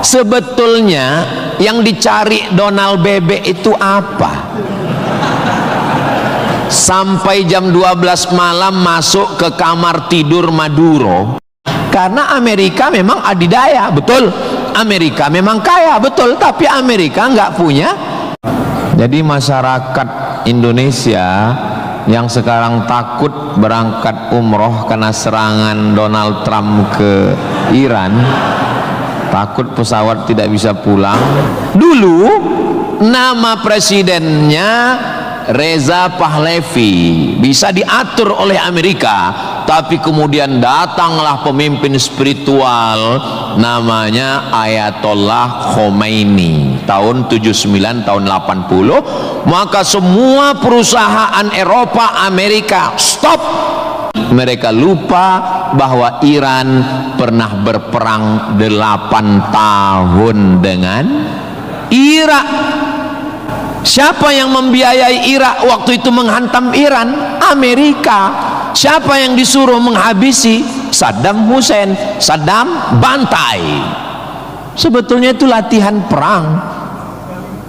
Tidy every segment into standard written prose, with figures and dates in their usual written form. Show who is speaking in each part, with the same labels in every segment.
Speaker 1: Sebetulnya yang dicari Donald Bebek itu apa? Sampai jam 12 malam masuk ke kamar tidur Maduro. Karena Amerika memang adidaya, betul. Amerika memang kaya, betul. Tapi Amerika nggak punya. Jadi masyarakat Indonesia yang sekarang takut berangkat umroh karena serangan Donald Trump ke Iran, takut pesawat tidak bisa pulang. Dulu nama presidennya Reza Pahlavi, bisa diatur oleh Amerika, tapi kemudian datanglah pemimpin spiritual namanya Ayatollah Khomeini tahun 79 tahun 80, maka semua perusahaan Eropa, Amerika stop. Mereka lupa bahwa Iran pernah berperang 8 tahun dengan Irak. Siapa yang membiayai Irak waktu itu menghantam Iran? Amerika. Siapa yang disuruh menghabisi? Saddam Hussein. Saddam bantai. Sebetulnya itu latihan perang.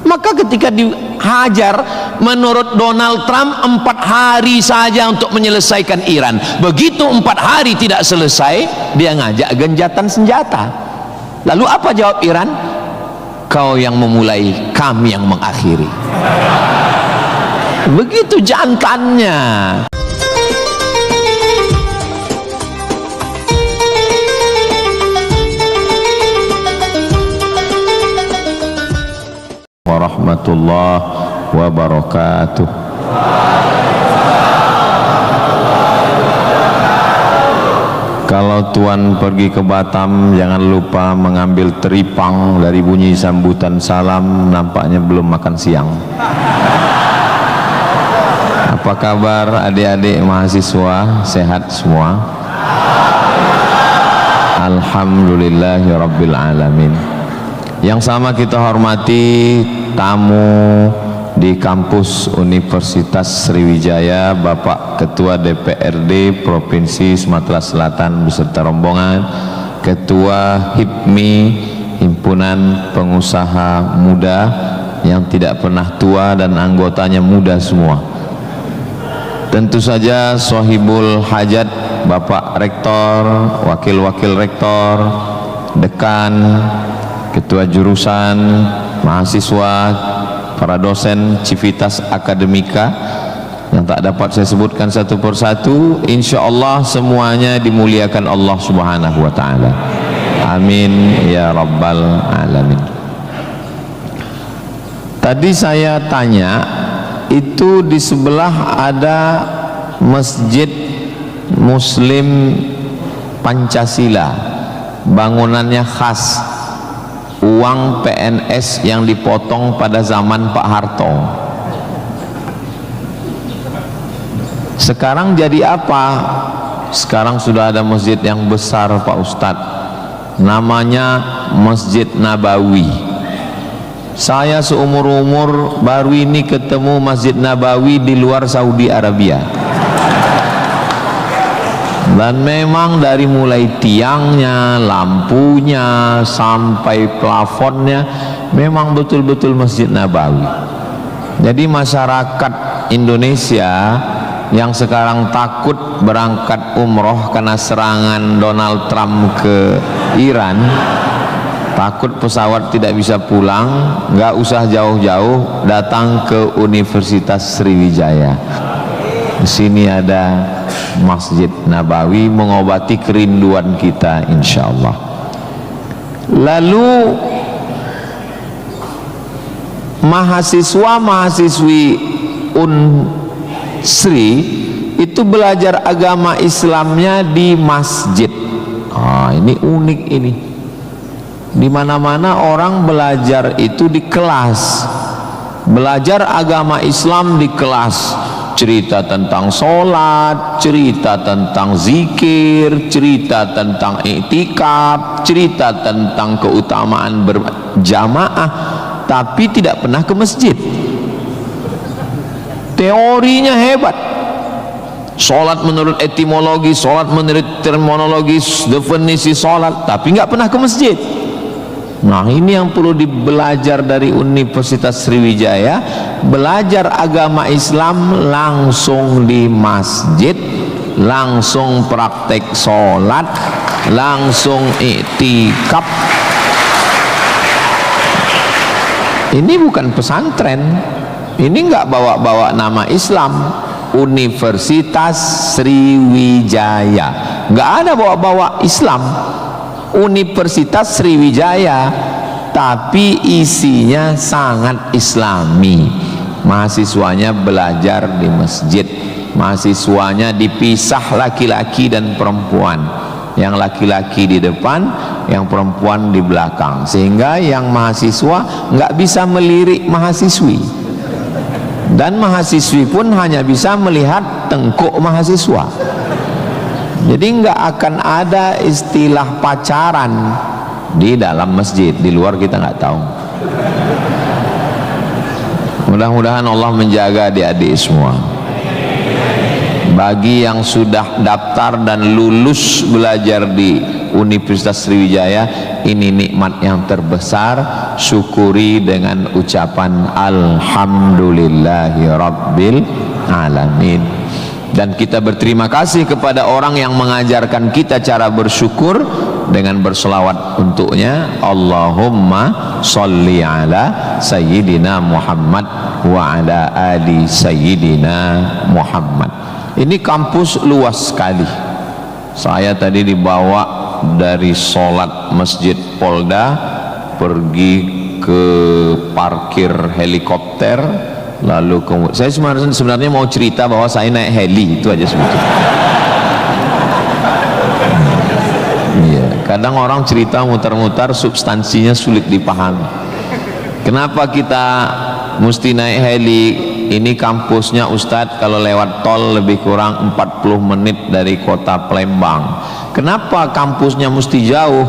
Speaker 1: Maka ketika dihajar, menurut Donald Trump 4 hari saja untuk menyelesaikan Iran. Begitu 4 hari tidak selesai, dia ngajak genjatan senjata. Lalu apa jawab Iran? Kau yang memulai, kami yang mengakhiri. Begitu jantannya. Warahmatullahi wabarakatuh. Kalau Tuan pergi ke Batam, jangan lupa mengambil teripang dari bunyi sambutan salam. Nampaknya belum makan siang. Apa kabar adik-adik mahasiswa? Sehat semua? Alhamdulillahirabbil alamin. Yang sama kita hormati tamu di kampus Universitas Sriwijaya, Bapak Ketua DPRD Provinsi Sumatera Selatan beserta rombongan, Ketua HIPMI, Himpunan Pengusaha Muda yang tidak pernah tua dan anggotanya muda semua. Tentu saja Sohibul Hajat, Bapak Rektor, Wakil-Wakil Rektor, Dekan, Ketua Jurusan, mahasiswa, para dosen Civitas Akademika yang tak dapat saya sebutkan satu persatu, insya Allah semuanya dimuliakan Allah Subhanahu wa Ta'ala. Amin ya Rabbal Alamin. Tadi saya tanya, itu di sebelah ada Masjid Muslim Pancasila, bangunannya khas, uang PNS yang dipotong pada zaman Pak Harto. Sekarang jadi apa? Sekarang sudah ada masjid yang besar Pak Ustadz, namanya Masjid Nabawi. Saya seumur-umur baru ini ketemu Masjid Nabawi di luar Saudi Arabia. Dan memang dari mulai tiangnya, lampunya, sampai plafonnya memang betul-betul Masjid Nabawi. Jadi masyarakat Indonesia yang sekarang takut berangkat umroh karena serangan Donald Trump ke Iran, takut pesawat tidak bisa pulang, nggak usah jauh-jauh, datang ke Universitas Sriwijaya. Di sini ada Masjid Nabawi, mengobati kerinduan kita insya Allah. Lalu mahasiswa-mahasiswi Unsri itu belajar agama Islamnya di masjid. Ini unik ini. Di mana-mana orang belajar itu di kelas, belajar agama Islam di kelas. Cerita tentang sholat, cerita tentang zikir, cerita tentang iktikaf, cerita tentang keutamaan berjamaah, tapi tidak pernah ke masjid. Teorinya hebat. Sholat menurut etimologi, sholat menurut terminologi, definisi sholat, tapi nggak pernah ke masjid. Nah, ini yang perlu dibelajar dari Universitas Sriwijaya. Belajar agama Islam langsung di masjid, langsung praktek sholat, langsung iktikaf. Ini bukan pesantren, ini nggak bawa-bawa nama Islam. Universitas Sriwijaya, nggak ada bawa-bawa Islam. Universitas Sriwijaya, tapi isinya sangat islami. Mahasiswanya belajar di masjid, mahasiswanya dipisah laki-laki dan perempuan, yang laki-laki di depan, yang perempuan di belakang, sehingga yang mahasiswa nggak bisa melirik mahasiswi, dan mahasiswi pun hanya bisa melihat tengkuk mahasiswa. Jadi nggak akan ada istilah pacaran di dalam masjid, di luar kita nggak tahu. Mudah-mudahan Allah menjaga adik-adik semua. Bagi yang sudah daftar dan lulus belajar di Universitas Sriwijaya, ini nikmat yang terbesar. Syukuri dengan ucapan Alhamdulillahi Rabbil Alamin. Dan kita berterima kasih kepada orang yang mengajarkan kita cara bersyukur dengan berselawat untuknya. Allahumma sholli ala Sayyidina Muhammad wa ala ali Sayyidina Muhammad. Ini kampus luas sekali. Saya tadi dibawa dari sholat Masjid Polda pergi ke parkir helikopter, lalu saya sebenarnya mau cerita bahwa saya naik heli, itu aja sebetulnya. Iya, kadang orang cerita mutar-mutar substansinya sulit dipahami. Kenapa kita mesti naik heli? Ini kampusnya Ustadz kalau lewat tol lebih kurang 40 menit dari kota Palembang. Kenapa kampusnya mesti jauh?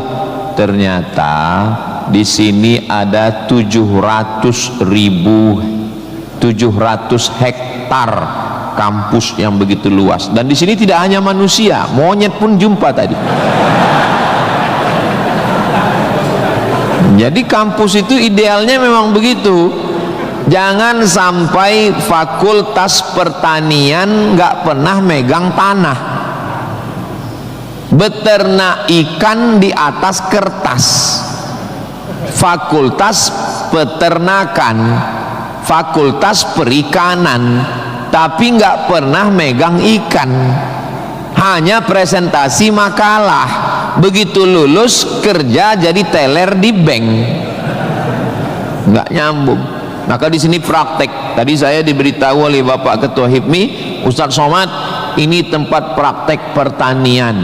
Speaker 1: Ternyata di sini ada 700 hektar kampus yang begitu luas, dan di sini tidak hanya manusia, monyet pun jumpa tadi. Jadi kampus itu idealnya memang begitu. Jangan sampai fakultas pertanian nggak pernah megang tanah, beternak ikan di atas kertas. Fakultas peternakan, fakultas perikanan, tapi nggak pernah megang ikan, hanya presentasi makalah. Begitu lulus kerja jadi teller di bank, nggak nyambung. Maka di sini praktek. Tadi saya diberitahu oleh Bapak Ketua HIPMI, Ustadz Somad, ini tempat praktek pertanian.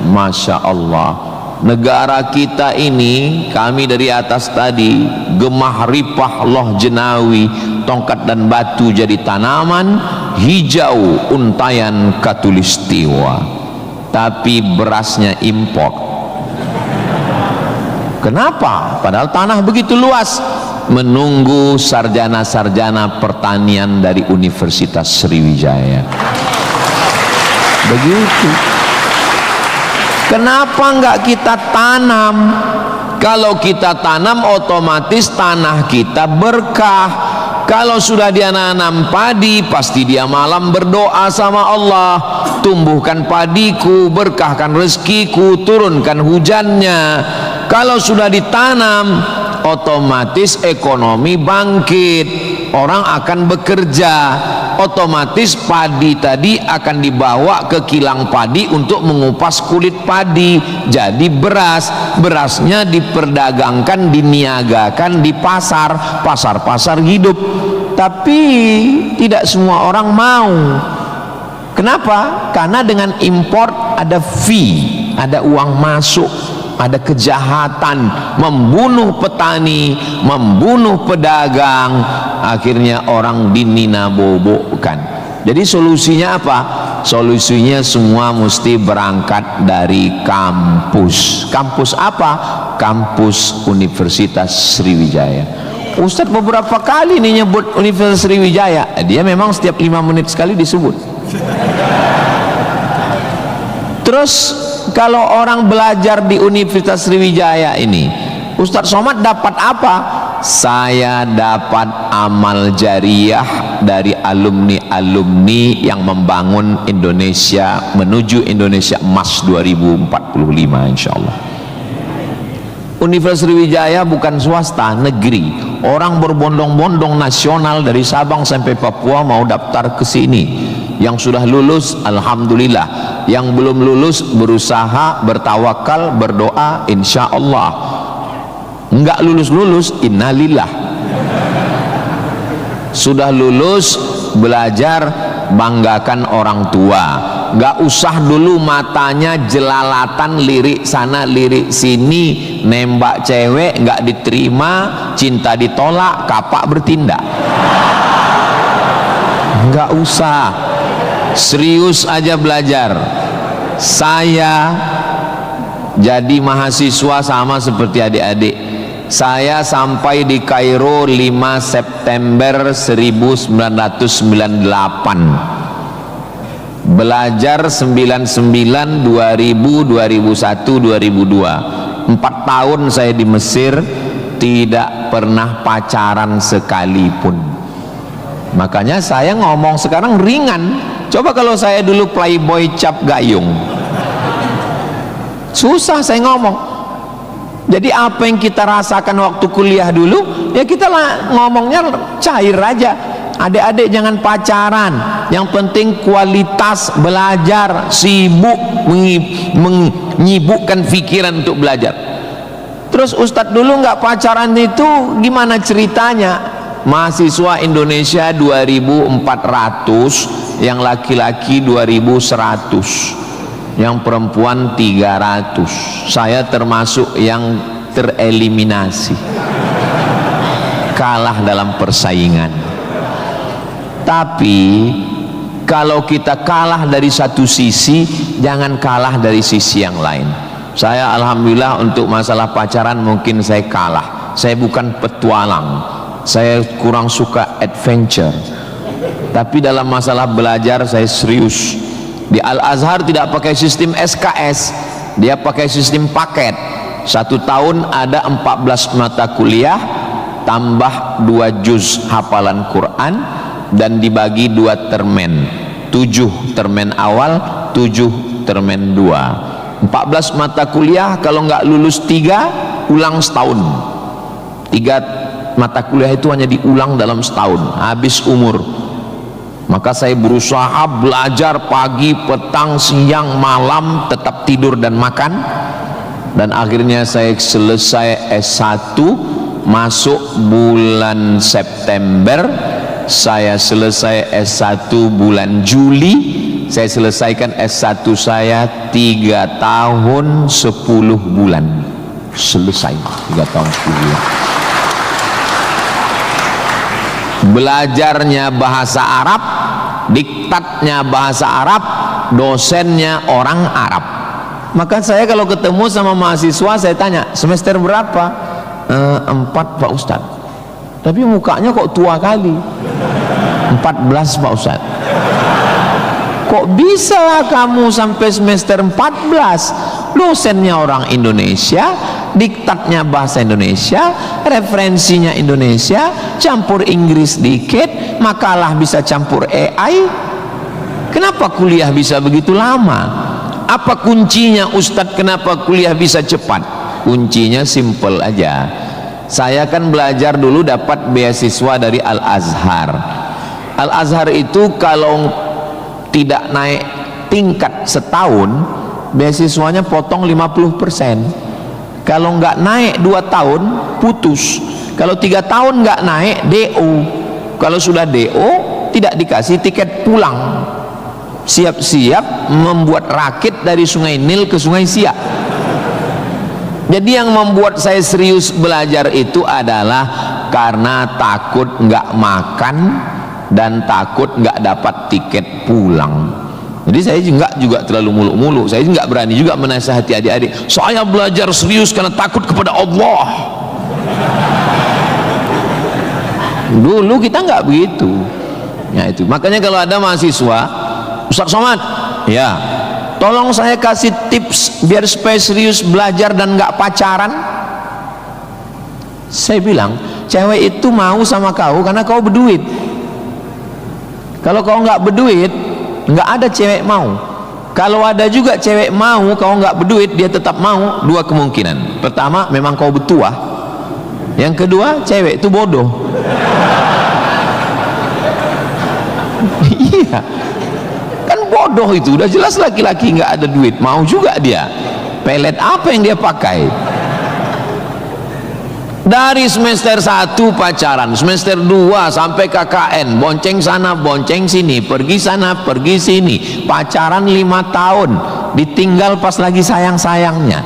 Speaker 1: Masya Allah. Negara kita ini, kami dari atas tadi, gemah ripah loh jenawi, tongkat dan batu jadi tanaman, hijau untayan katulistiwa, tapi berasnya impor. Kenapa? Padahal tanah begitu luas. Menunggu sarjana-sarjana pertanian dari Universitas Sriwijaya. Begitu. Kenapa enggak kita tanam? Kalau kita tanam otomatis tanah kita berkah. Kalau sudah dia nanam padi, pasti dia malam berdoa sama Allah, tumbuhkan padiku, berkahkan rezekiku, turunkan hujannya. Kalau sudah ditanam, otomatis ekonomi bangkit, orang akan bekerja, otomatis padi tadi akan dibawa ke kilang padi untuk mengupas kulit padi jadi beras. Berasnya diperdagangkan, diniagakan di pasar-pasar hidup. Tapi tidak semua orang mau. Kenapa? Karena dengan import ada fee, ada uang masuk, ada kejahatan, membunuh petani, membunuh pedagang, akhirnya orang dininabobokan. Jadi solusinya apa? Solusinya semua mesti berangkat dari kampus. Kampus apa? Kampus Universitas Sriwijaya. Ustadz beberapa kali nih nyebut Universitas Sriwijaya. Dia memang setiap 5 menit sekali disebut. Terus kalau orang belajar di Universitas Sriwijaya ini, Ustadz Somad dapat apa? Saya dapat amal jariah dari alumni-alumni yang membangun Indonesia menuju Indonesia Emas 2045 insyaallah. Universitas Sriwijaya bukan swasta, negeri. Orang berbondong-bondong nasional dari Sabang sampai Papua mau daftar ke sini. Yang sudah lulus alhamdulillah, yang belum lulus berusaha, bertawakal, berdoa insyaallah. Enggak lulus-lulus innalillah. Sudah lulus belajar, banggakan orang tua. Enggak usah dulu matanya jelalatan lirik sana lirik sini, nembak cewek enggak diterima, cinta ditolak, kapak bertindak. Enggak usah, serius aja belajar. Saya jadi mahasiswa sama seperti adik-adik. Saya sampai di Kairo 5 September 1998. Belajar 99, 2000, 2001, 2002. 4 tahun saya di Mesir, tidak pernah pacaran sekalipun. Makanya saya ngomong sekarang ringan. Coba kalau saya dulu playboy cap gayung, susah saya ngomong. Jadi apa yang kita rasakan waktu kuliah dulu, ya kita ngomongnya cair aja. Adik-adik jangan pacaran, yang penting kualitas belajar, sibuk menyibukkan pikiran untuk belajar. Terus Ustadz dulu nggak pacaran itu gimana ceritanya? Mahasiswa Indonesia 2400, yang laki-laki 2100, yang perempuan 300. Saya termasuk yang tereliminasi, kalah dalam persaingan. Tapi kalau kita kalah dari satu sisi, jangan kalah dari sisi yang lain. Saya alhamdulillah untuk masalah pacaran mungkin saya kalah. Saya bukan petualang, saya kurang suka adventure. Tapi dalam masalah belajar saya serius. Di Al-Azhar tidak pakai sistem SKS, dia pakai sistem paket. 1 tahun ada 14 mata kuliah, tambah 2 juz hafalan Quran, dan dibagi 2 termen, 7 termen awal, 7 termen 2. 14 mata kuliah, kalau nggak lulus 3, ulang setahun. 3 mata kuliah itu hanya diulang dalam setahun, habis umur. Maka saya berusaha belajar pagi, petang, siang, malam, tetap tidur dan makan. Dan akhirnya saya selesai S1, masuk bulan September. Saya selesai S1 bulan Juli. Saya selesaikan S1 saya 3 tahun 10 bulan. Selesai 3 tahun 10 bulan. Belajarnya bahasa Arab, diktatnya bahasa Arab, dosennya orang Arab. Maka saya kalau ketemu sama mahasiswa, saya tanya, semester berapa? 4 Pak Ustadz. Tapi mukanya kok tua kali. 14 Pak Ustadz. Kok bisa kamu sampai semester 14? Dosennya orang Indonesia, diktatnya bahasa Indonesia, referensinya Indonesia, campur Inggris dikit, makalah bisa campur AI. Kenapa kuliah bisa begitu lama? Apa kuncinya Ustadz, kenapa kuliah bisa cepat? Kuncinya simple aja. Saya kan belajar dulu dapat beasiswa dari Al-Azhar. Al-Azhar itu kalau tidak naik tingkat setahun, beasiswanya potong 50%. Kalau nggak naik 2 tahun, putus. Kalau 3 tahun nggak naik, DO. Kalau sudah DO, tidak dikasih tiket pulang. Siap-siap membuat rakit dari Sungai Nil ke Sungai Siak. Jadi yang membuat saya serius belajar itu adalah karena takut nggak makan dan takut nggak dapat tiket pulang. Jadi saya juga terlalu muluk-muluk. Saya nggak berani juga menasihati adik-adik. Saya belajar serius karena takut kepada Allah. Dulu kita nggak begitu. Ya itu. Makanya kalau ada mahasiswa, Ustadz Somad, ya, tolong saya kasih tips biar supaya serius belajar dan nggak pacaran. Saya bilang, cewek itu mau sama kau karena kau berduit. Kalau kau nggak berduit, nggak ada cewek mau. Kalau ada juga cewek mau, kau nggak berduit, dia tetap mau. Dua kemungkinan. Pertama, memang kau bertuah. Yang kedua, cewek itu bodoh. Iya, kan bodoh itu. Udah jelas laki-laki nggak ada duit, mau juga dia. Pelet apa yang dia pakai? Dari semester 1 pacaran, semester 2 sampai KKN, bonceng sana bonceng sini, pergi sana pergi sini, pacaran 5 tahun, ditinggal pas lagi sayang-sayangnya.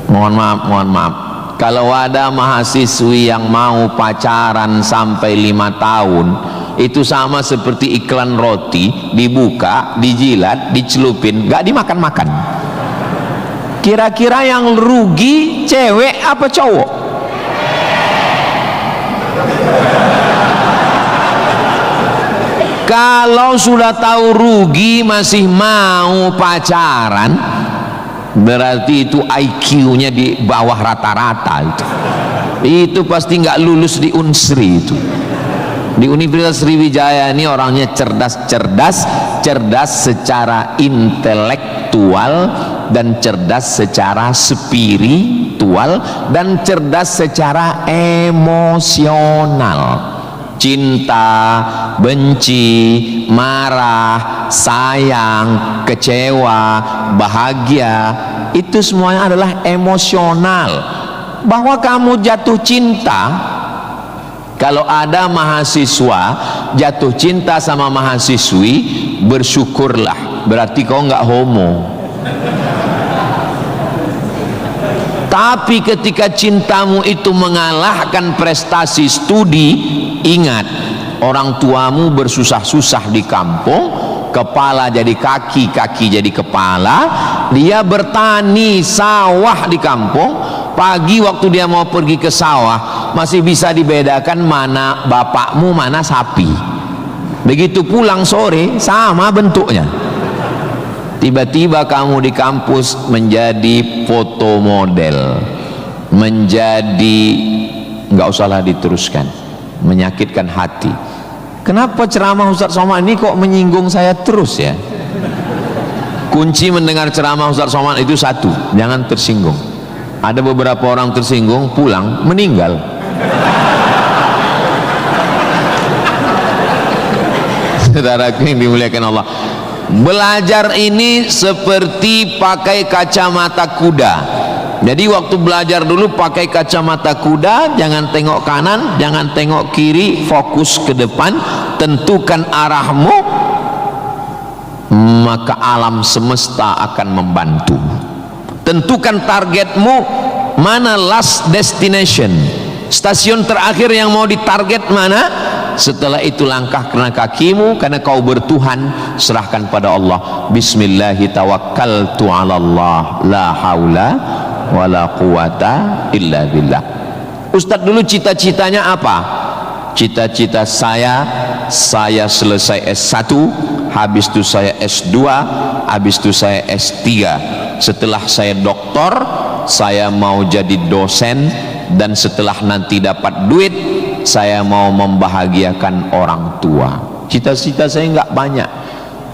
Speaker 1: Mohon maaf, kalau ada mahasiswi yang mau pacaran sampai 5 tahun, itu sama seperti iklan roti, dibuka, dijilat, dicelupin, gak dimakan-makan. Kira-kira yang rugi cewek apa cowok? Kalau sudah tahu rugi masih mau pacaran, berarti itu IQ-nya di bawah rata-rata. Itu pasti nggak lulus di Unsri itu. Di Universitas Sriwijaya ini orangnya cerdas secara intelektual dan cerdas secara spiritual dan cerdas secara emosional. Cinta, benci, marah, sayang, kecewa, bahagia, itu semuanya adalah emosional. Bahwa kamu jatuh cinta, kalau ada mahasiswa jatuh cinta sama mahasiswi, bersyukurlah, berarti kau nggak homo. Tapi ketika cintamu itu mengalahkan prestasi studi, ingat, orang tuamu bersusah-susah di kampung, kepala jadi kaki, kaki jadi kepala, dia bertani sawah di kampung. Pagi waktu dia mau pergi ke sawah, masih bisa dibedakan mana bapakmu, mana sapi. Begitu pulang sore, sama bentuknya. Tiba-tiba kamu di kampus menjadi foto model, menjadi, nggak usahlah diteruskan, menyakitkan hati. Kenapa ceramah Ustaz Somad ini kok menyinggung saya terus ya? Kunci mendengar ceramah Ustaz Somad itu satu, jangan tersinggung. Ada beberapa orang tersinggung, pulang meninggal. Saudaraku yang dimuliakan Allah, belajar ini seperti pakai kacamata kuda. Jadi waktu belajar dulu pakai kacamata kuda, jangan tengok kanan, jangan tengok kiri, fokus ke depan, tentukan arahmu, maka alam semesta akan membantu. Tentukan targetmu, mana last destination, stasiun terakhir yang mau ditarget mana. Setelah itu langkah kena kakimu, karena kau bertuhan, serahkan pada Allah. Bismillahi tawakkaltu ala Allah, la haula wala quwata illa billah. Ustadz dulu cita-citanya apa? Cita-cita saya selesai S1, habis itu saya S2, habis itu saya S3. Setelah saya doktor, saya mau jadi dosen, dan setelah nanti dapat duit, saya mau membahagiakan orang tua. Cita-cita saya nggak banyak,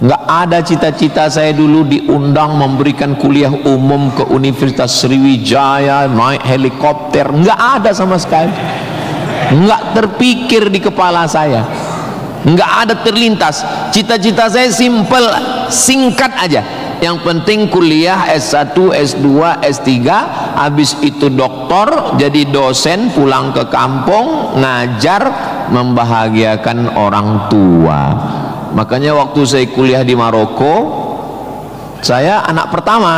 Speaker 1: nggak ada cita-cita saya dulu diundang memberikan kuliah umum ke Universitas Sriwijaya, naik helikopter, nggak ada sama sekali, nggak terpikir di kepala saya, nggak ada terlintas. Cita-cita saya simple, singkat aja. Yang penting kuliah S1, S2, S3, habis itu doktor, jadi dosen, pulang ke kampung, ngajar, membahagiakan orang tua. Makanya waktu saya kuliah di Maroko, saya anak pertama,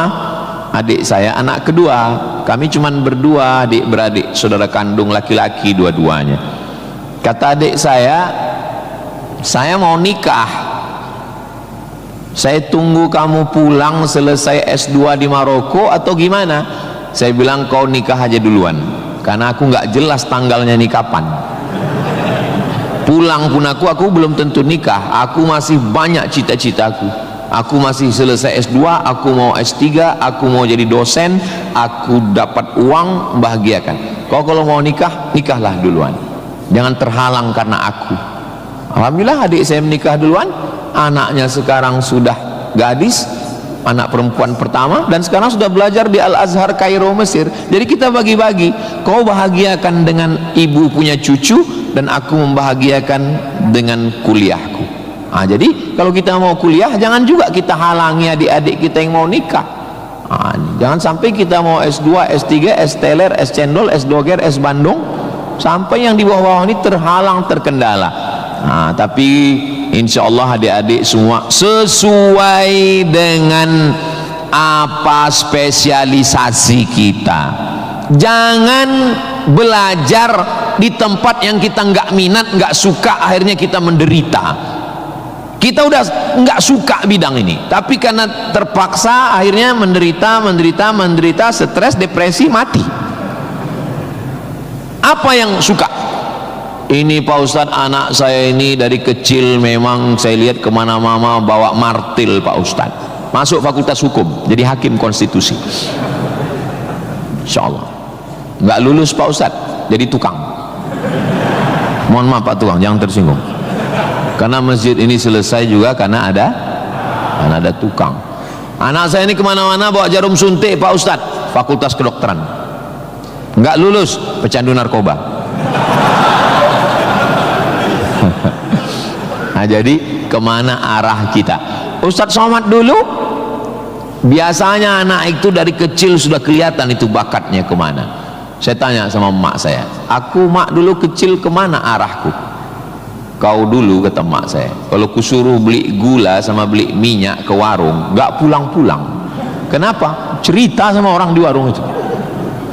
Speaker 1: adik saya anak kedua. Kami cuman berdua, adik beradik, saudara kandung laki-laki dua-duanya. Kata adik saya mau nikah. Saya tunggu kamu pulang selesai S2 di Maroko atau gimana? Saya bilang kau nikah aja duluan, karena aku nggak jelas tanggalnya nih kapan. Pulang pun aku belum tentu nikah. Aku masih banyak cita-citaku. Aku masih selesai S2, aku mau S3, aku mau jadi dosen, aku dapat uang, bahagiakan. Kau kalau mau nikah, nikahlah duluan, jangan terhalang karena aku. Alhamdulillah adik saya menikah duluan, anaknya sekarang sudah gadis, anak perempuan pertama, dan sekarang sudah belajar di Al-Azhar Kairo, Mesir. Jadi kita bagi-bagi, kau bahagiakan dengan ibu punya cucu, dan aku membahagiakan dengan kuliahku. Jadi kalau kita mau kuliah, jangan juga kita halangi adik-adik kita yang mau nikah. Jangan sampai kita mau S2, S3, S teler, S cendol, S doger, S bandung, sampai yang di bawah-bawah ini terhalang, terkendala. Tapi insya Allah adik-adik semua sesuai dengan apa spesialisasi kita. Jangan belajar di tempat yang kita nggak minat, nggak suka, akhirnya kita menderita. Kita udah nggak suka bidang ini, tapi karena terpaksa akhirnya menderita, stres, depresi, mati. Apa yang suka? Ini Pak Ustadz, anak saya ini dari kecil memang saya lihat kemana-mana bawa martil Pak Ustadz, masuk fakultas hukum jadi hakim konstitusi, insya Allah nggak lulus Pak Ustadz, jadi tukang. Mohon maaf Pak tukang, jangan tersinggung, karena masjid ini selesai juga karena ada tukang. Anak saya ini kemana-mana bawa jarum suntik Pak Ustadz, fakultas kedokteran, nggak lulus, pecandu narkoba. Jadi kemana arah kita? Ustadz Somad dulu biasanya anak itu dari kecil sudah kelihatan itu bakatnya kemana. Saya tanya sama emak saya, aku mak dulu kecil kemana arahku? Kau dulu, kata emak saya, kalau kusuruh beli gula sama beli minyak ke warung nggak pulang-pulang. Kenapa? Cerita sama orang di warung itu,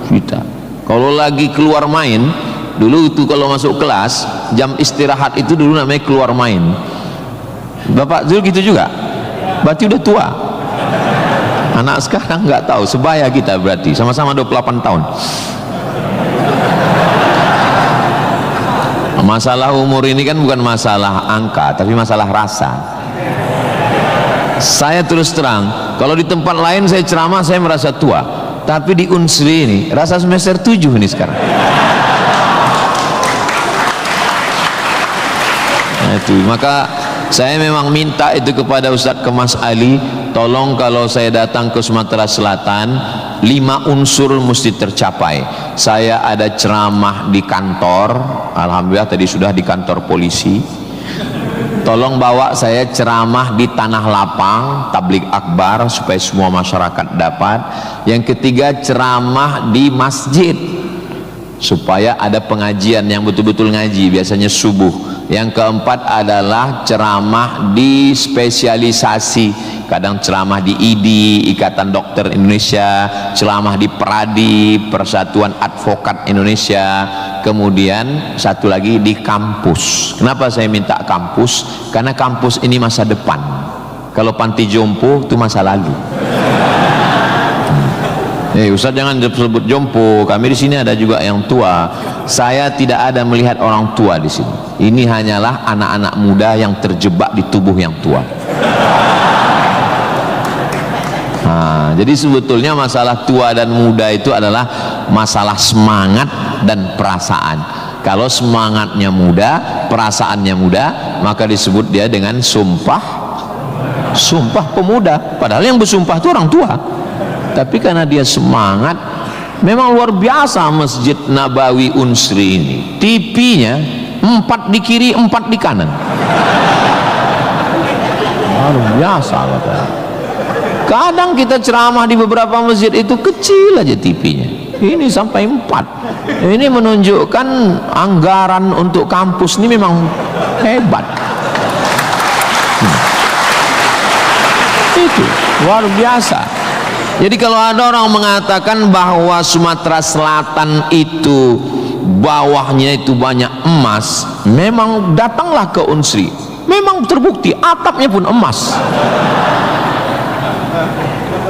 Speaker 1: cerita. Kalau lagi keluar main dulu itu, kalau masuk kelas jam istirahat itu dulu namanya keluar main. Bapak Zul gitu juga, berarti udah tua. Anak sekarang nggak tahu, sebaya kita berarti sama-sama 28 tahun. Masalah umur ini kan bukan masalah angka, tapi masalah rasa. Saya terus terang, kalau di tempat lain saya ceramah saya merasa tua, tapi di Unsri ini rasa semester 7 ini sekarang. Itu maka saya memang minta itu kepada Ustadz Kemas Ali, tolong kalau saya datang ke Sumatera Selatan 5 unsur mesti tercapai. Saya ada ceramah di kantor, alhamdulillah tadi sudah di kantor polisi. Tolong bawa saya ceramah di tanah lapang, tablik akbar supaya semua masyarakat dapat. Yang ketiga ceramah di masjid supaya ada pengajian yang betul-betul ngaji, biasanya subuh. Yang keempat adalah ceramah di spesialisasi, kadang ceramah di IDI, Ikatan Dokter Indonesia, ceramah di PERADI, Persatuan Advokat Indonesia, kemudian satu lagi di kampus. Kenapa saya minta kampus? Karena kampus ini masa depan. Kalau panti jompo itu masa lalu. Ustaz jangan sebut jompo, kami di sini ada juga yang tua. Saya tidak ada melihat orang tua di sini. Ini hanyalah anak-anak muda yang terjebak di tubuh yang tua. Jadi sebetulnya masalah tua dan muda itu adalah masalah semangat dan perasaan. Kalau semangatnya muda, perasaannya muda, maka disebut dia dengan sumpah pemuda. Padahal yang bersumpah itu orang tua. Tapi karena dia semangat, memang luar biasa Masjid Nabawi Unsri ini. TV-nya 4 di kiri, 4 di kanan. Luar biasa katanya. Kadang kita ceramah di beberapa masjid itu kecil aja TV-nya. Ini sampai 4. Ini menunjukkan anggaran untuk kampus ini memang hebat. Itu luar biasa. Jadi kalau ada orang mengatakan bahwa Sumatera Selatan itu bawahnya itu banyak emas, memang datanglah ke Unsri, memang terbukti atapnya pun emas.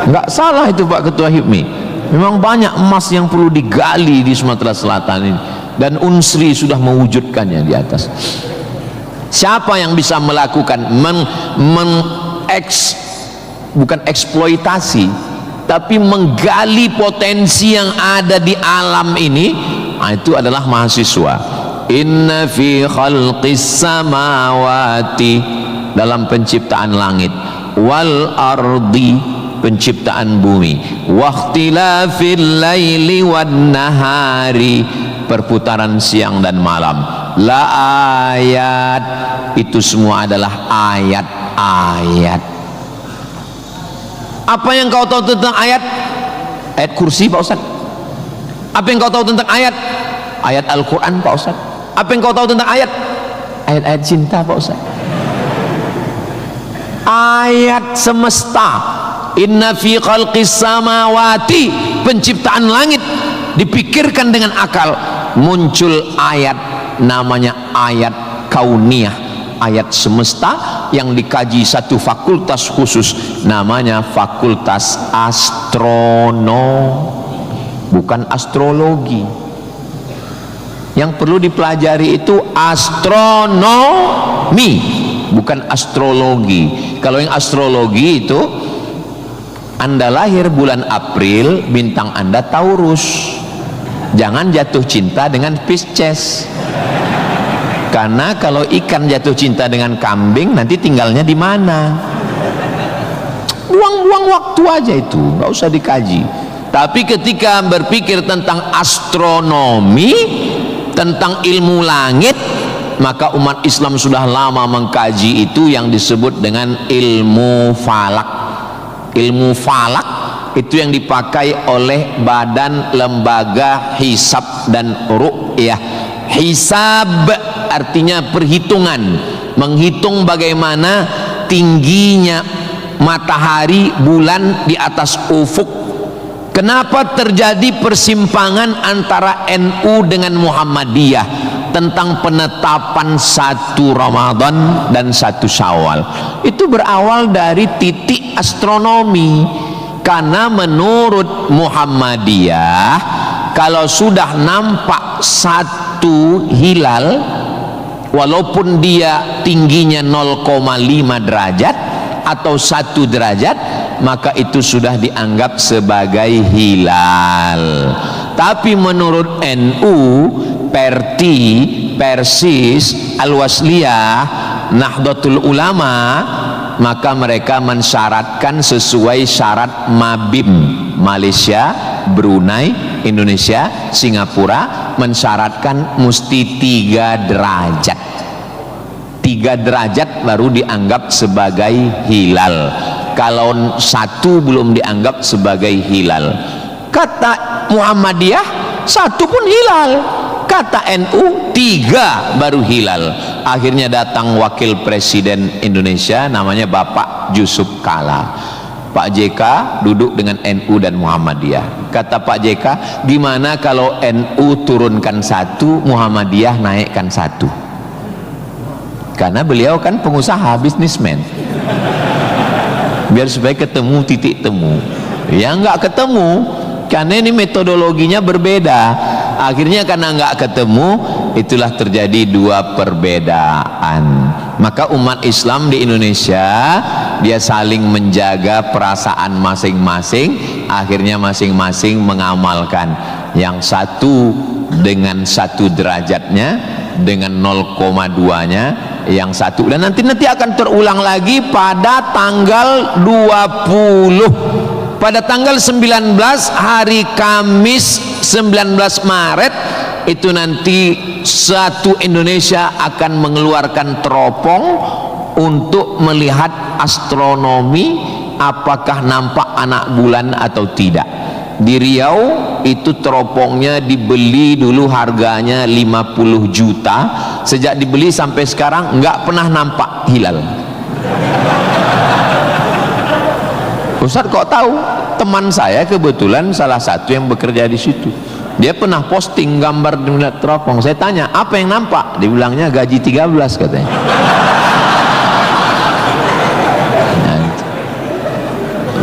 Speaker 1: Nggak salah itu Pak Ketua HIPMI, memang banyak emas yang perlu digali di Sumatera Selatan ini, dan Unsri sudah mewujudkannya di atas. Siapa yang bisa melakukan bukan eksploitasi, tapi menggali potensi yang ada di alam ini. Itu adalah mahasiswa. Inna fi khalqis samawati, dalam penciptaan langit, wal ardi, penciptaan bumi, wakhtilafil laili wan nahari, perputaran siang dan malam, la ayat, itu semua adalah ayat-ayat. Apa yang kau tahu tentang ayat? Ayat kursi Pak Ustaz. Apa yang kau tahu tentang ayat? Ayat Al-Quran Pak Ustaz. Apa yang kau tahu tentang ayat? Ayat-ayat cinta Pak Ustaz. Ayat semesta. Inna fi khalqis samawati, penciptaan langit, dipikirkan dengan akal, muncul ayat, namanya ayat kauniyah, ayat semesta yang dikaji satu fakultas khusus, namanya fakultas astronomi, bukan astrologi. Yang perlu dipelajari itu astronomi, bukan astrologi. Kalau yang astrologi itu, Anda lahir bulan April, bintang Anda Taurus, jangan jatuh cinta dengan Pisces, karena kalau ikan jatuh cinta dengan kambing, nanti tinggalnya di mana? Buang-buang waktu aja itu, nggak usah dikaji. Tapi ketika berpikir tentang astronomi, tentang ilmu langit, maka umat Islam sudah lama mengkaji itu yang disebut dengan ilmu falak. Ilmu falak itu yang dipakai oleh Badan Lembaga Hisab dan Ru'yah. Hisab artinya perhitungan, menghitung bagaimana tingginya matahari, bulan di atas ufuk. Kenapa terjadi persimpangan antara NU dengan Muhammadiyah tentang penetapan 1 Ramadan dan 1 Syawal? Itu berawal dari titik astronomi, karena menurut Muhammadiyah kalau sudah nampak 1 hilal, walaupun dia tingginya 0,5 derajat atau 1 derajat, maka itu sudah dianggap sebagai hilal. Tapi menurut NU, Perti, Persis, Al-Wasliyah, Nahdlatul Ulama, maka mereka mensyaratkan sesuai syarat Mabim, Malaysia, Brunei, Indonesia, Singapura, mensyaratkan mesti 3 derajat. 3 derajat baru dianggap sebagai hilal. Kalau 1 belum dianggap sebagai hilal. Kata Muhammadiyah 1 pun hilal, kata NU 3 baru hilal. Akhirnya datang wakil presiden Indonesia, namanya Bapak Yusuf Kala. Pak JK duduk dengan NU dan Muhammadiyah. Kata Pak JK, gimana kalau NU turunkan 1, Muhammadiyah naikkan 1? Karena beliau kan pengusaha, bisnismen, biar supaya ketemu titik temu. Ya nggak ketemu, karena ini metodologinya berbeda. Akhirnya karena nggak ketemu, itulah terjadi 2 perbedaan. Maka umat Islam di Indonesia, dia saling menjaga perasaan masing-masing. Akhirnya masing-masing mengamalkan yang 1 dengan 1 derajatnya, dengan 0,2-nya, yang 1, dan nanti akan terulang lagi pada tanggal 20, pada tanggal 19, hari Kamis 19 Maret itu nanti satu Indonesia akan mengeluarkan teropong untuk melihat astronomi, apakah nampak anak bulan atau tidak. Di Riau itu teropongnya dibeli dulu harganya 50 juta, sejak dibeli sampai sekarang nggak pernah nampak hilal. Ustaz kok tahu? Teman saya kebetulan salah satu yang bekerja di situ, dia pernah posting gambar di teropong. Saya tanya, apa yang nampak? Dibilangnya gaji 13 katanya.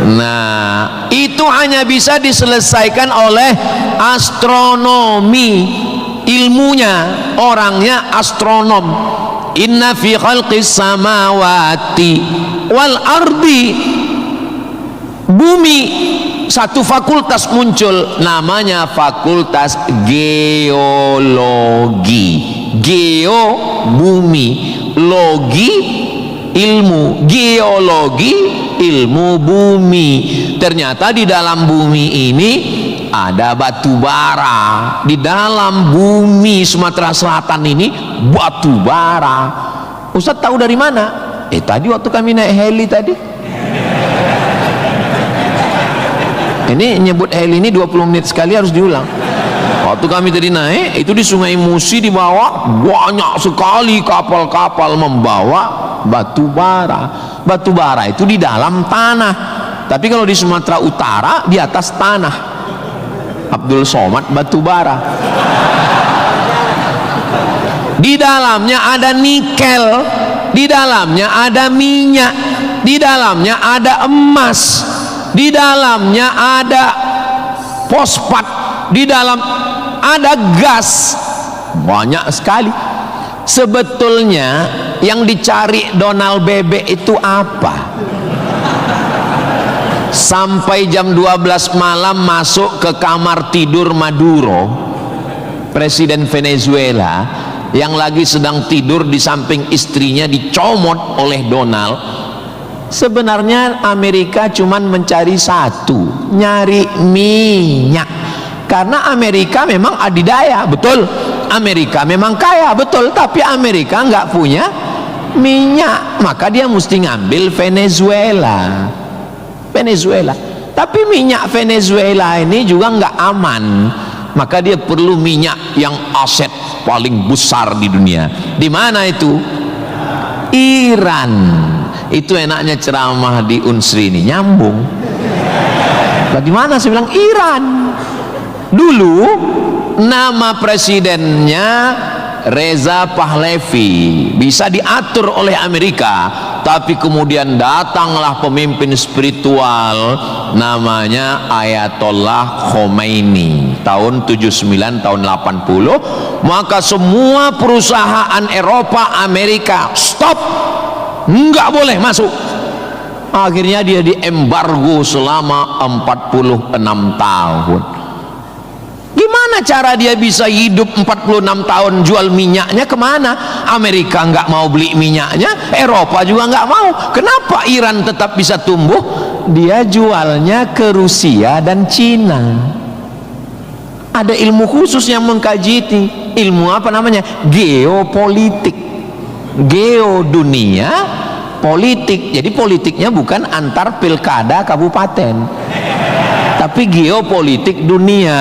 Speaker 1: Nah, itu hanya bisa diselesaikan oleh astronomi. Ilmunya, orangnya astronom. Inna fi khalqis samawati wal ardi, bumi, satu fakultas muncul namanya fakultas geologi. Geo bumi, logi ilmu, geologi ilmu bumi. Ternyata di dalam bumi ini ada batu bara. Di dalam bumi Sumatera Selatan ini batu bara. Ustaz tahu dari mana? Tadi waktu kami naik heli tadi. Ini nyebut heli ini 20 menit sekali harus diulang. Waktu kami tadi naik itu di Sungai Musi, di bawah banyak sekali kapal-kapal membawa batu bara. Batu bara itu di dalam tanah, tapi kalau di Sumatera Utara di atas tanah. Abdul Somad batu bara. Di dalamnya ada nikel, di dalamnya ada minyak, di dalamnya ada emas, di dalamnya ada fosfat, di dalam ada gas, banyak sekali. Sebetulnya yang dicari Donald Bebek itu apa? Sampai jam 12 malam masuk ke kamar tidur Maduro, presiden Venezuela, yang lagi sedang tidur di samping istrinya dicomot oleh Donald. Sebenarnya Amerika cuman mencari satu, nyari minyak. Karena Amerika memang adidaya, betul. Amerika memang kaya, betul. Tapi Amerika nggak punya minyak, maka dia mesti ngambil Venezuela. Tapi minyak Venezuela ini juga nggak aman, maka dia perlu minyak yang aset paling besar di dunia. Di mana itu? Iran. Itu enaknya ceramah di Unsri ini, nyambung. Bagaimana saya bilang Iran? Dulu nama presidennya Reza Pahlavi, bisa diatur oleh Amerika, tapi kemudian datanglah pemimpin spiritual namanya Ayatollah Khomeini tahun 79 tahun 80, maka semua perusahaan Eropa, Amerika stop, nggak boleh masuk. Akhirnya dia diembargo selama 46 tahun. Gimana cara dia bisa hidup 46 tahun? Jual minyaknya kemana? Amerika nggak mau beli minyaknya, Eropa juga nggak mau. Kenapa Iran tetap bisa tumbuh? Dia jualnya ke Rusia dan Cina. Ada ilmu khusus yang mengkaji ini. Ilmu apa namanya? Geopolitik. Geo dunia, politik. Jadi politiknya bukan antar pilkada kabupaten, tapi geopolitik dunia.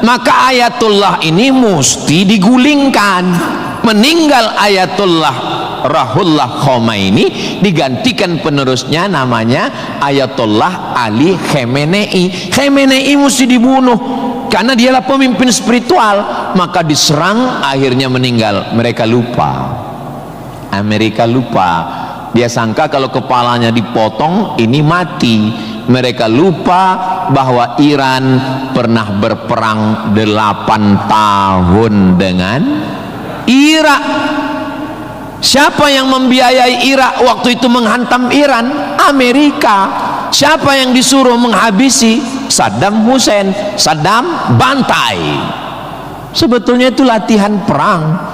Speaker 1: Maka Ayatullah ini mesti digulingkan. Meninggal Ayatullah Ruhollah Khomeini, digantikan penerusnya namanya Ayatollah Ali Khamenei. Khamenei mesti dibunuh karena dialah pemimpin spiritual, maka diserang, akhirnya meninggal. Mereka lupa, Amerika lupa. Dia sangka kalau kepalanya dipotong ini mati. Mereka lupa bahwa Iran pernah berperang 8 tahun dengan Irak. Siapa yang membiayai Irak waktu itu menghantam Iran? Amerika. Siapa yang disuruh menghabisi? Saddam Hussein. Saddam bantai. Sebetulnya itu latihan perang.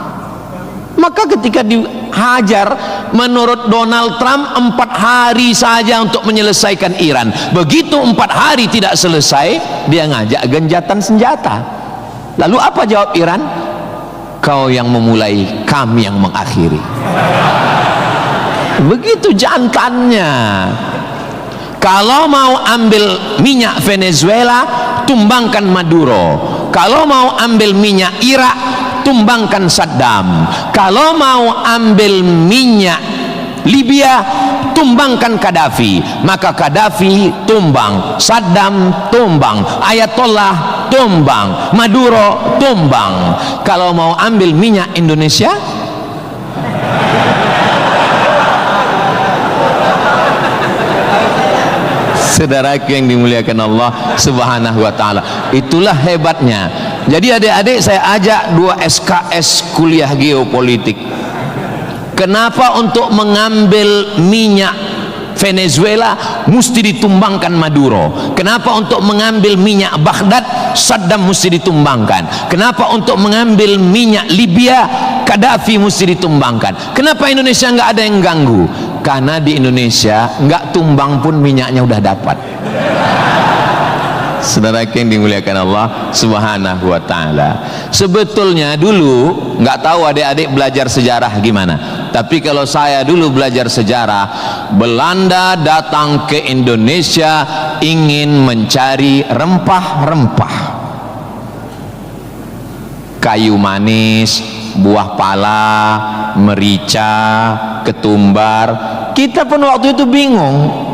Speaker 1: Maka ketika dihajar, menurut Donald Trump 4 hari saja untuk menyelesaikan Iran. Begitu 4 hari tidak selesai, dia ngajak genjatan senjata. Lalu apa jawab Iran? Kau yang memulai, kami yang mengakhiri. Begitu jantannya. Kalau mau ambil minyak Venezuela, tumbangkan Maduro. Kalau mau ambil minyak Irak, tumbangkan Saddam. Kalau mau ambil minyak Libya, tumbangkan Gaddafi. Maka Gaddafi tumbang, Saddam tumbang, Ayatollah tumbang, Maduro tumbang. Kalau mau ambil minyak Indonesia, saudaraku yang dimuliakan Allah Subhanahu wa ta'ala, itulah hebatnya. Jadi adik-adik, saya ajak 2 SKS kuliah geopolitik. Kenapa untuk mengambil minyak Venezuela mesti ditumbangkan Maduro? Kenapa untuk mengambil minyak Baghdad Saddam mesti ditumbangkan? Kenapa untuk mengambil minyak Libya Gaddafi mesti ditumbangkan? Kenapa Indonesia nggak ada yang ganggu? Karena di Indonesia nggak tumbang pun minyaknya udah dapat. Saudara yang dimuliakan Allah Subhanahu wa ta'ala, sebetulnya dulu nggak tahu adik-adik belajar sejarah gimana, tapi kalau saya dulu belajar sejarah, Belanda datang ke Indonesia ingin mencari rempah-rempah, kayu manis, buah pala, merica, ketumbar. Kita pun waktu itu bingung,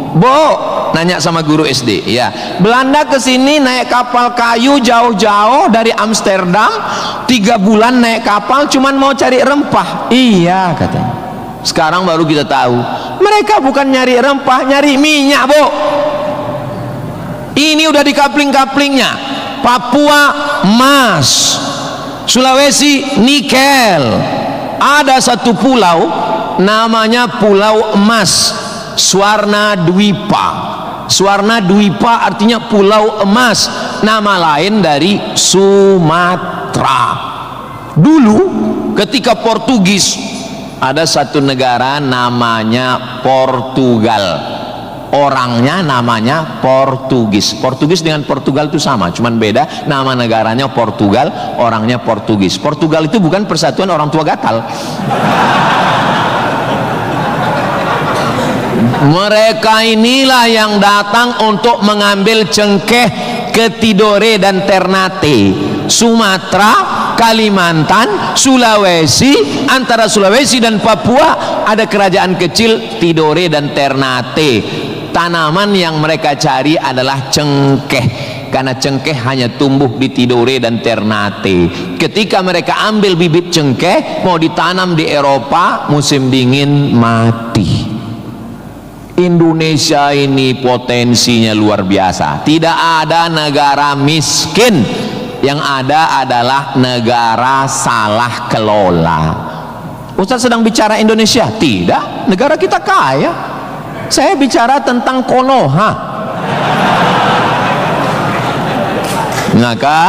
Speaker 1: nanya sama guru SD, ya, Belanda kesini naik kapal kayu jauh-jauh dari Amsterdam, 3 bulan naik kapal cuman mau cari rempah. Iya katanya. Sekarang baru kita tahu mereka bukan nyari rempah, nyari minyak, Bu. Ini udah di kapling-kaplingnya. Papua emas, Sulawesi nikel. Ada satu pulau namanya Pulau Emas, Swarna Dwipa. Swarna Dwipa artinya pulau emas, nama lain dari Sumatera. Dulu ketika Portugis, ada satu negara namanya Portugal, orangnya namanya Portugis. Portugis dengan Portugal itu sama, cuman beda nama negaranya Portugal, orangnya Portugis. Portugal itu bukan persatuan orang tua gatal. Mereka inilah yang datang untuk mengambil cengkeh ke Tidore dan Ternate, Sumatera, Kalimantan, Sulawesi. Antara Sulawesi dan Papua ada kerajaan kecil Tidore dan Ternate. Tanaman yang mereka cari adalah cengkeh, karena cengkeh hanya tumbuh di Tidore dan Ternate. Ketika mereka ambil bibit cengkeh mau ditanam di Eropa, musim dingin mati. Indonesia ini potensinya luar biasa. Tidak ada negara miskin, yang ada adalah negara salah kelola. Ustaz sedang bicara Indonesia? Tidak, negara kita kaya. Saya bicara tentang Konoha. Maka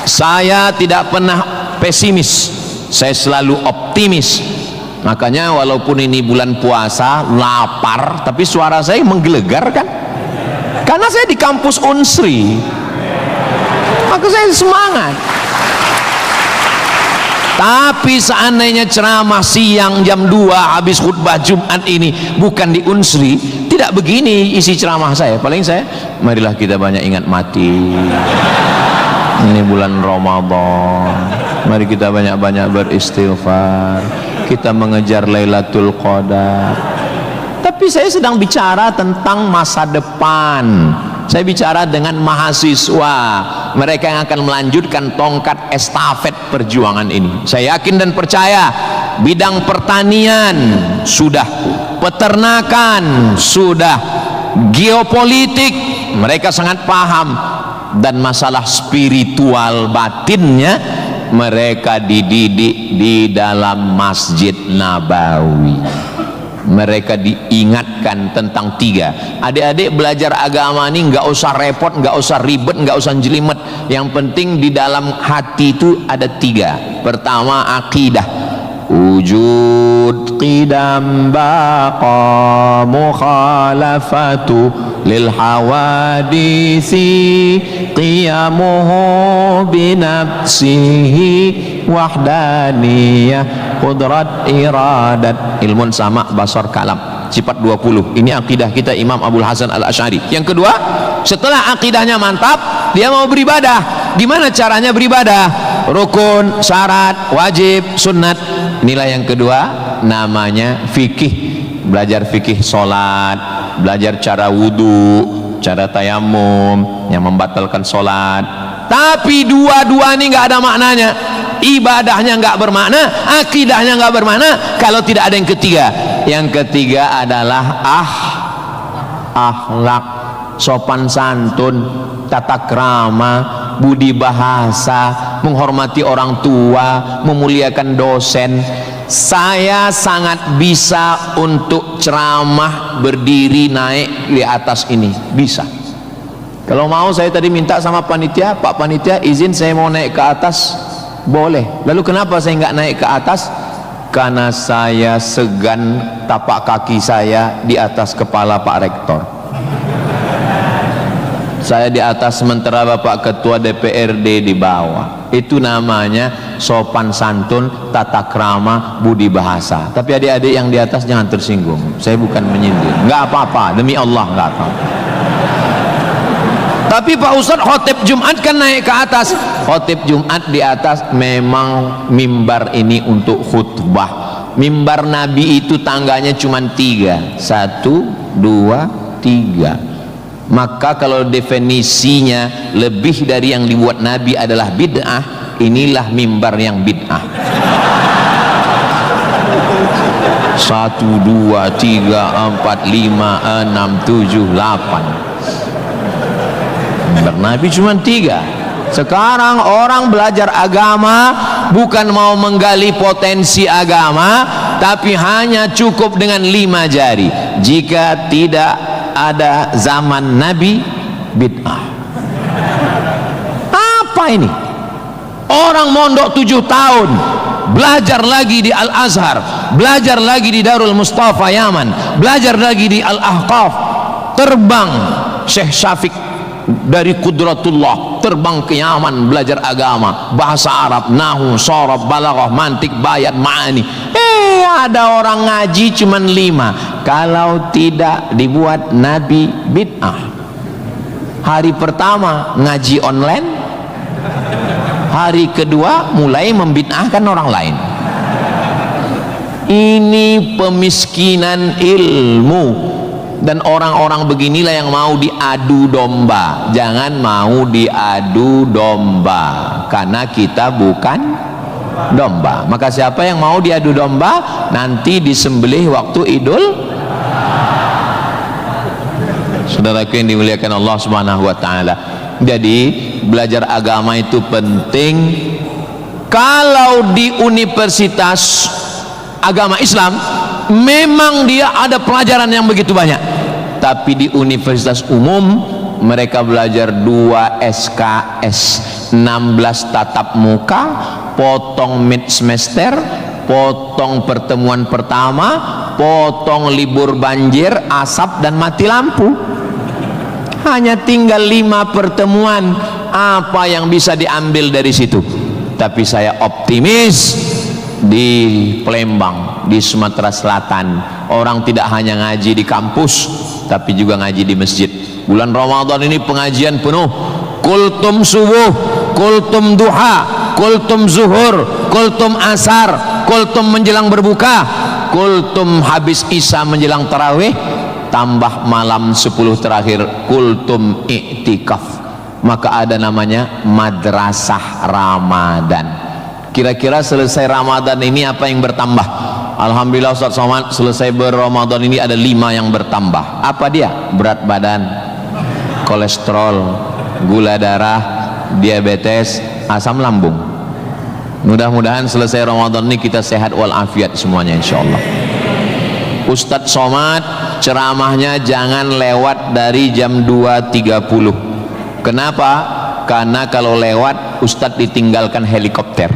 Speaker 1: saya tidak pernah pesimis, saya selalu optimis. Makanya walaupun ini bulan puasa, lapar, tapi suara saya menggelegar kan? Karena saya di kampus Unsri, maka saya semangat. Tapi seandainya ceramah siang jam 2 habis khutbah Jumat ini bukan di Unsri, tidak begini isi ceramah saya. Paling saya, marilah kita banyak ingat mati. Ini bulan Ramadan, mari kita banyak-banyak beristighfar, kita mengejar Lailatul Qadar. Tapi saya sedang bicara tentang masa depan. Saya bicara dengan mahasiswa, mereka yang akan melanjutkan tongkat estafet perjuangan ini. Saya yakin dan percaya bidang pertanian sudah, peternakan sudah, geopolitik mereka sangat paham, dan masalah spiritual batinnya mereka dididik di dalam Masjid Nabawi. Mereka diingatkan tentang 3. Adik-adik belajar agama ini nggak usah repot, nggak usah ribet, nggak usah jelimet. Yang penting di dalam hati itu ada 3. Pertama, akidah. Wujud qidam baqa mukhalafatu lil hawadisi qiyamuhu binafsihi wahdaniyah qudrat iradat ilmun sama basar kalam sifat 20. Ini akidah kita Imam Abdul Hasan Al-Asy'ari. Yang kedua, setelah akidahnya mantap, dia mau beribadah. Gimana caranya beribadah? Rukun, syarat, wajib, sunat. Inilah yang kedua, namanya fikih. Belajar fikih solat, belajar cara wudhu, cara tayamum yang membatalkan solat. Tapi dua-dua ini nggak ada maknanya. Ibadahnya nggak bermakna, akidahnya nggak bermakna kalau tidak ada yang ketiga. Yang ketiga adalah akhlak, sopan santun, tata krama, budi bahasa, menghormati orang tua, memuliakan dosen. saya sangat bisa untuk ceramah berdiri naik di atas ini, bisa. Kalau mau saya tadi minta sama panitia, Pak Panitia izin saya mau naik ke atas, boleh. Lalu kenapa saya nggak naik ke atas? Karena saya segan tapak kaki saya di atas kepala Pak Rektor. Saya di atas sementara Bapak Ketua DPRD di bawah. Itu namanya sopan santun, tata krama, budi bahasa. Tapi adik-adik yang di atas jangan tersinggung. Saya bukan menyindir. Nggak apa-apa, demi Allah nggak apa-apa. Tapi Pak Ustadz khotib Jumat kan naik ke atas. Khotib Jumat di atas memang mimbar ini untuk khutbah. Mimbar Nabi itu tangganya cuma 3. 1, 2, 3. Maka kalau definisinya lebih dari yang dibuat Nabi adalah bid'ah, inilah mimbar yang bid'ah. 1, 2, 3, 4, 5, 6, 7, 8. Mimbar Nabi cuma 3. Sekarang orang belajar agama bukan mau menggali potensi agama, tapi hanya cukup dengan 5 jari. Jika tidak ada zaman Nabi, bid'ah. Apa ini? Orang mondok 7 tahun, belajar lagi di Al-Azhar, belajar lagi di Darul Mustafa Yaman, belajar lagi di Al-Ahqaf, terbang Syekh Syafiq dari Qudratullah, terbang ke Yaman belajar agama, bahasa Arab, nahu, sharaf, balaghah, mantik, bayat, ma'ani. Ada orang ngaji cuman 5. Kalau tidak dibuat Nabi, bid'ah. Hari pertama ngaji online, hari kedua mulai membid'ahkan orang lain. Ini pemiskinan ilmu, dan orang-orang beginilah yang mau diadu domba. Jangan mau diadu domba, karena kita bukan domba. Maka siapa yang mau diadu domba, nanti disembelih waktu Idul. Saudaraku yang dimuliakan Allah Subhanahu wa taala. Jadi belajar agama itu penting. Kalau di universitas agama Islam memang dia ada pelajaran yang begitu banyak, tapi di universitas umum mereka belajar 2 SKS, 16 tatap muka, potong mid semester, potong pertemuan pertama, potong libur banjir, asap dan mati lampu. Hanya tinggal 5 pertemuan. Apa yang bisa diambil dari situ? Tapi saya optimis di Palembang, di Sumatera Selatan, orang tidak hanya ngaji di kampus, tapi juga ngaji di masjid. Bulan Ramadan ini pengajian penuh, kultum subuh, kultum duha, kultum zuhur, kultum asar, kultum menjelang berbuka, kultum habis isya menjelang tarawih, tambah malam 10 terakhir kultum i'tikaf. Maka ada namanya madrasah Ramadan. Kira-kira selesai Ramadan ini apa yang bertambah? Alhamdulillah Ustaz Somad, selesai berRamadan ini ada 5 yang bertambah. Apa dia? Berat badan, kolesterol, gula darah, diabetes, asam lambung. Mudah-mudahan selesai Ramadan ini kita sehat walafiat semuanya insyaallah. Ustadz Somad ceramahnya jangan lewat dari jam 2.30. Kenapa? Karena kalau lewat Ustadz ditinggalkan helikopter.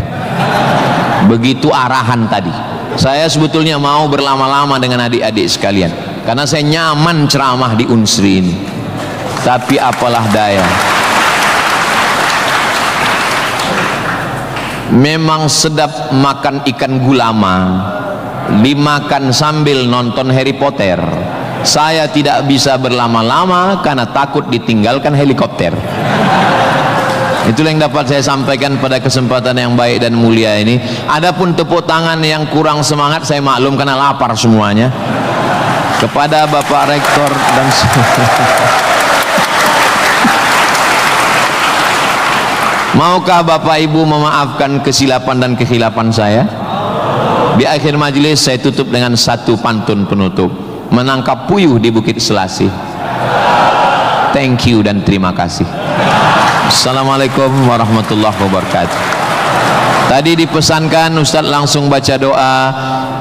Speaker 1: Begitu arahan tadi. Saya sebetulnya mau berlama-lama dengan adik-adik sekalian, karena saya nyaman ceramah di Unsri ini. Tapi apalah daya, memang sedap makan ikan gulama, dimakan sambil nonton Harry Potter. Saya tidak bisa berlama-lama karena takut ditinggalkan helikopter. Itulah yang dapat saya sampaikan pada kesempatan yang baik dan mulia ini. Adapun tepuk tangan yang kurang semangat saya maklum karena lapar semuanya. Kepada Bapak Rektor dan maukah Bapak Ibu memaafkan kesilapan dan kekhilafan saya? Di akhir majelis saya tutup dengan satu pantun penutup. Menangkap puyuh di Bukit Selasih. Thank you dan terima kasih. Assalamualaikum warahmatullahi wabarakatuh. Tadi dipesankan Ustaz langsung baca doa,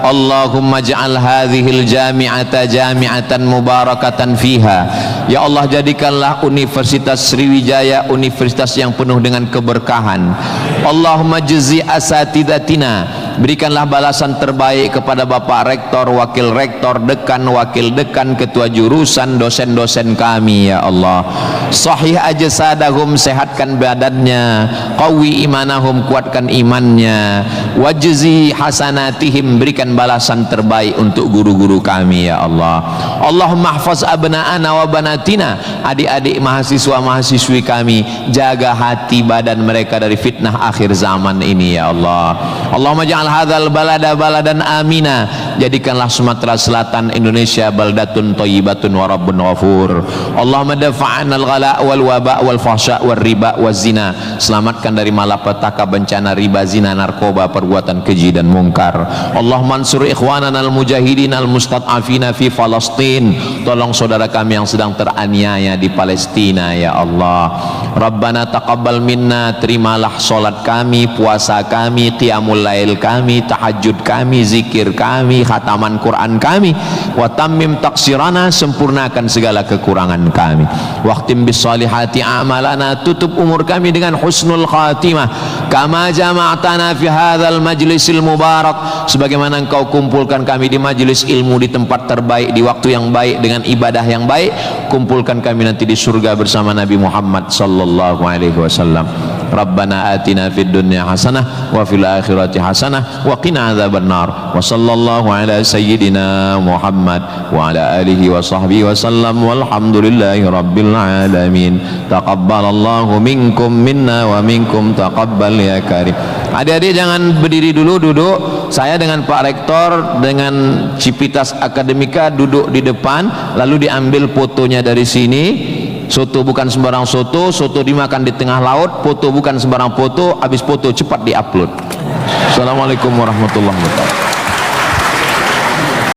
Speaker 1: Allahumma ja'al hadhil jami'ata jami'atan mubarakatan fiha. Ya Allah, jadikanlah Universitas Sriwijaya universitas yang penuh dengan keberkahan. Allahumma jazi asatidatina, berikanlah balasan terbaik kepada Bapak Rektor, Wakil Rektor, Dekan, Wakil Dekan, Ketua Jurusan, dosen-dosen kami ya Allah. Sahih ajsadahum, sehatkan badannya, qawi imanahum, kuatkan imannya, wajzi hasanatihim, berikan balasan terbaik untuk guru-guru kami ya Allah. Allahumma hafaz abna'ana wa banatina, adik-adik mahasiswa mahasiswi kami, jaga hati badan mereka dari fitnah akhir zaman ini ya Allah. Allahumma ja'al hadzal balada baladan amina, jadikanlah Sumatera Selatan Indonesia baldatun thayyibatun wa rabbun ghafur. Allahumma dafa'na al-ghala wal waba wal fahsya wal riba waz zina, selamatkan dari malapetaka, bencana riba, zina, narkoba, perbuatan keji dan mungkar. Allahumma ansur ikhwanana al-mujahidin al-mustad'afina fi Palestin, tolong saudara kami yang sedang teraniaya di Palestina ya Allah. Rabbana taqabbal minna, terimalah salat kami, puasa kami, qiyamul lail kami, tahajud kami, zikir kami, khataman Quran kami. Wa tammim taqsirana, sempurnakan segala kekurangan kami. Waqtim bis salihati a'malana, tutup umur kami dengan husnul khatimah. Kama jama'tana fi hadzal majlisil mubarak, sebagaimana engkau kumpulkan kami di majlis ilmu, di tempat terbaik, di waktu yang baik, dengan ibadah yang baik, kumpulkan kami nanti di surga bersama Nabi Muhammad sallallahu alaihi wasallam. Rabbana atina fid dunya hasanah wa fil akhirati hasanah wa qina adzabannar. Wa sallallahu ala sayyidina Muhammad wa ala alihi wa sahbihi wa sallam, walhamdulillahi rabbil alamin. Taqabbalallahu minkum minna wa minkum taqabbal ya karim. Adik-adik jangan berdiri dulu, duduk. Saya dengan Pak Rektor dengan Civitas Akademika duduk di depan, lalu diambil fotonya dari sini. Soto bukan sembarang soto, soto dimakan di tengah laut. Foto bukan sembarang foto, habis foto cepat diupload. Assalamualaikum warahmatullahi wabarakatuh.